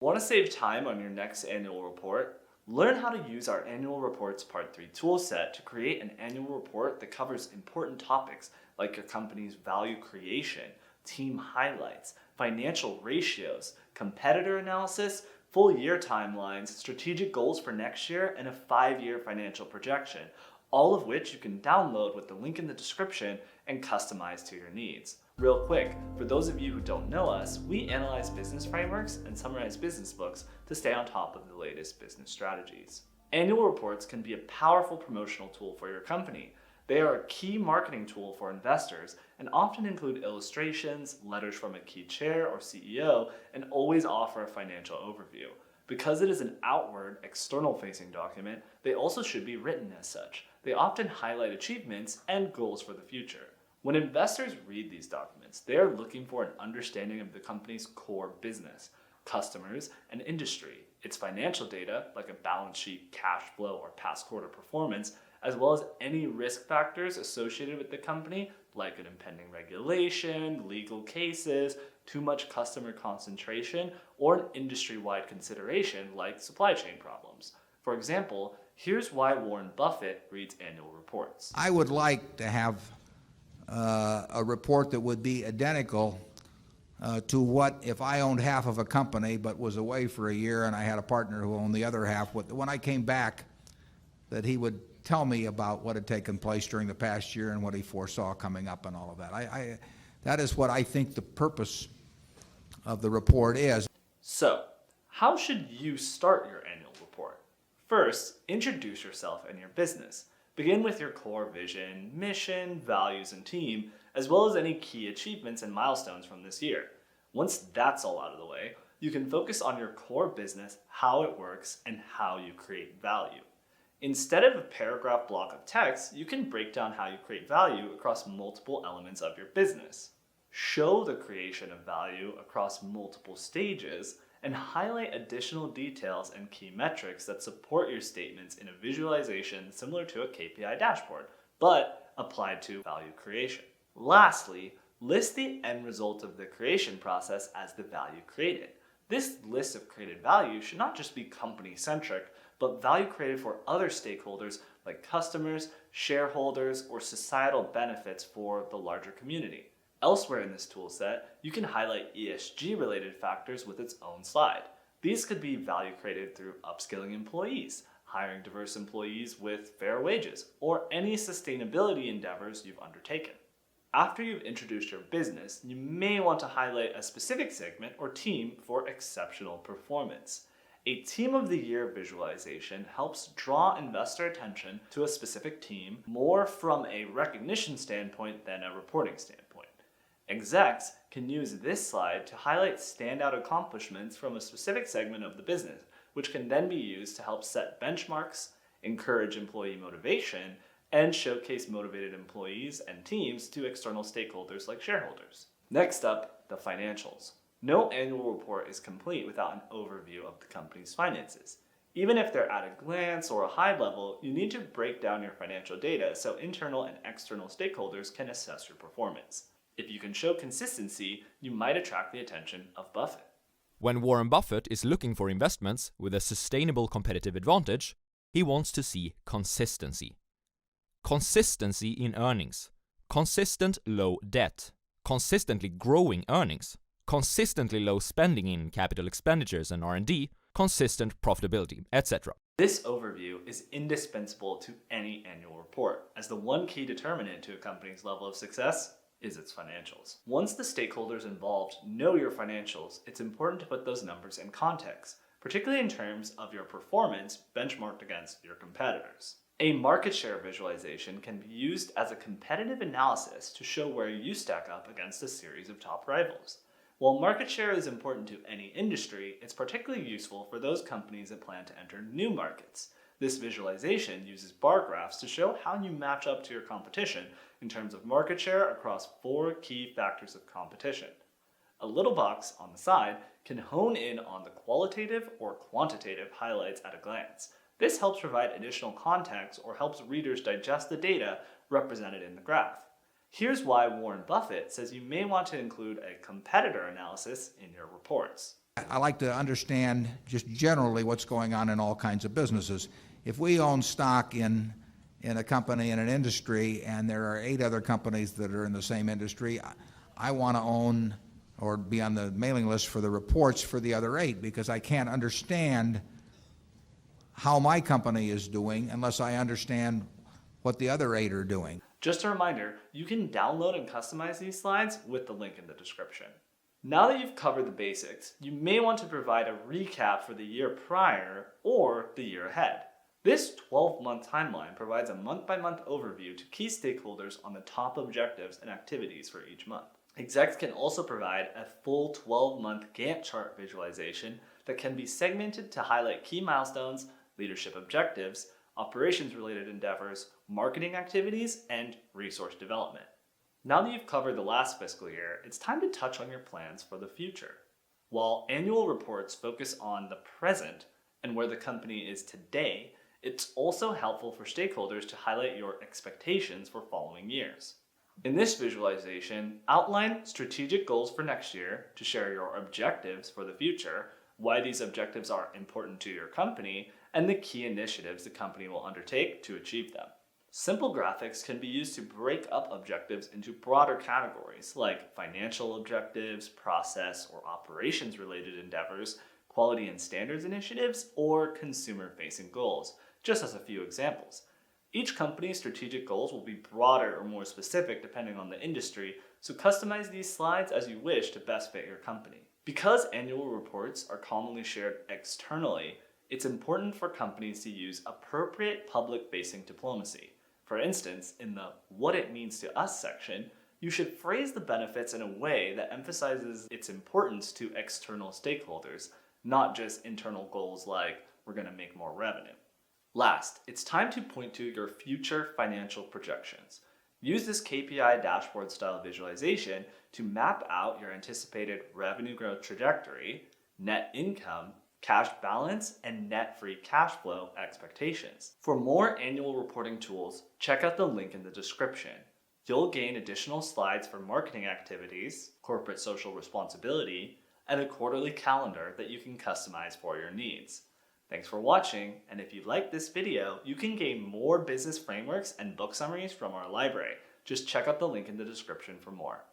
Want to save time on your next annual report? Learn how to use our Annual Reports Part 3 toolset to create an annual report that covers important topics like your company's value creation, team highlights, financial ratios, competitor analysis, full year timelines, strategic goals for next year, and a 5-year financial projection, all of which you can download with the link in the description and customize to your needs. Real quick, for those of you who don't know us, we analyze business frameworks and summarize business books to stay on top of the latest business strategies. Annual reports can be a powerful promotional tool for your company. They are a key marketing tool for investors and often include illustrations, letters from a key chair or CEO, and always offer a financial overview. Because it is an outward, external-facing document, they also should be written as such. They often highlight achievements and goals for the future. When investors read these documents, they are looking for an understanding of the company's core business, customers, and industry, its financial data like a balance sheet, cash flow, or past quarter performance, as well as any risk factors associated with the company like an impending regulation, legal cases, too much customer concentration, or an industry-wide consideration like supply chain problems. For example, here's why Warren Buffett reads annual reports. I would like to have a report that would be identical to what if I owned half of a company but was away for a year and I had a partner who owned the other half. When I came back, that he would tell me about what had taken place during the past year and what he foresaw coming up and all of that. That is what I think the purpose of the report is. So, how should you start your annual report? First, introduce yourself and your business. Begin with your core vision, mission, values, and team, as well as any key achievements and milestones from this year. Once that's all out of the way, you can focus on your core business, how it works, and how you create value. Instead of a paragraph block of text, you can break down how you create value across multiple elements of your business. Show the creation of value across multiple stages and highlight additional details and key metrics that support your statements in a visualization similar to a KPI dashboard, but applied to value creation. Lastly, list the end result of the creation process as the value created. This list of created value should not just be company-centric, but value created for other stakeholders like customers, shareholders, or societal benefits for the larger community. Elsewhere in this toolset, you can highlight ESG-related factors with its own slide. These could be value created through upskilling employees, hiring diverse employees with fair wages, or any sustainability endeavors you've undertaken. After you've introduced your business, you may want to highlight a specific segment or team for exceptional performance. A Team of the Year visualization helps draw investor attention to a specific team more from a recognition standpoint than a reporting standpoint. Execs can use this slide to highlight standout accomplishments from a specific segment of the business, which can then be used to help set benchmarks, encourage employee motivation, and showcase motivated employees and teams to external stakeholders like shareholders. Next up, the financials. No annual report is complete without an overview of the company's finances. Even if they're at a glance or a high level, you need to break down your financial data so internal and external stakeholders can assess your performance. If you can show consistency, you might attract the attention of Buffett. When Warren Buffett is looking for investments with a sustainable competitive advantage, he wants to see consistency. Consistency in earnings, consistent low debt, consistently growing earnings, consistently low spending in capital expenditures and R&D, consistent profitability, etc. This overview is indispensable to any annual report, as the one key determinant to a company's level of success is its financials. Once the stakeholders involved know your financials, it's important to put those numbers in context, particularly in terms of your performance benchmarked against your competitors. A market share visualization can be used as a competitive analysis to show where you stack up against a series of top rivals. While market share is important to any industry, it's particularly useful for those companies that plan to enter new markets. This visualization uses bar graphs to show how you match up to your competition in terms of market share across 4 key factors of competition. A little box on the side can hone in on the qualitative or quantitative highlights at a glance. This helps provide additional context or helps readers digest the data represented in the graph. Here's why Warren Buffett says you may want to include a competitor analysis in your reports. I like to understand just generally what's going on in all kinds of businesses. If we own stock in a company, in an industry, and there are 8 other companies that are in the same industry, I want to own or be on the mailing list for the reports for the other 8, because I can't understand how my company is doing unless I understand what the other 8 are doing. Just a reminder, you can download and customize these slides with the link in the description. Now that you've covered the basics, you may want to provide a recap for the year prior or the year ahead. This 12-month timeline provides a month-by-month overview to key stakeholders on the top objectives and activities for each month. Execs can also provide a full 12-month Gantt chart visualization that can be segmented to highlight key milestones, leadership objectives, operations-related endeavors, marketing activities, and resource development. Now that you've covered the last fiscal year, it's time to touch on your plans for the future. While annual reports focus on the present and where the company is today, it's also helpful for stakeholders to highlight your expectations for following years. In this visualization, outline strategic goals for next year to share your objectives for the future, why these objectives are important to your company, and the key initiatives the company will undertake to achieve them. Simple graphics can be used to break up objectives into broader categories like financial objectives, process or operations related endeavors, quality and standards initiatives, or consumer-facing goals, just as a few examples. Each company's strategic goals will be broader or more specific depending on the industry, so customize these slides as you wish to best fit your company. Because annual reports are commonly shared externally, it's important for companies to use appropriate public-facing diplomacy. For instance, in the What It Means to Us section, you should phrase the benefits in a way that emphasizes its importance to external stakeholders, not just internal goals like, we're going to make more revenue. Last, it's time to point to your future financial projections. Use this KPI dashboard style visualization to map out your anticipated revenue growth trajectory, net income, cash balance, and net free cash flow expectations. For more annual reporting tools, check out the link in the description. You'll gain additional slides for marketing activities, corporate social responsibility, and a quarterly calendar that you can customize for your needs. Thanks for watching, and if you liked this video, you can gain more business frameworks and book summaries from our library. Just check out the link in the description for more.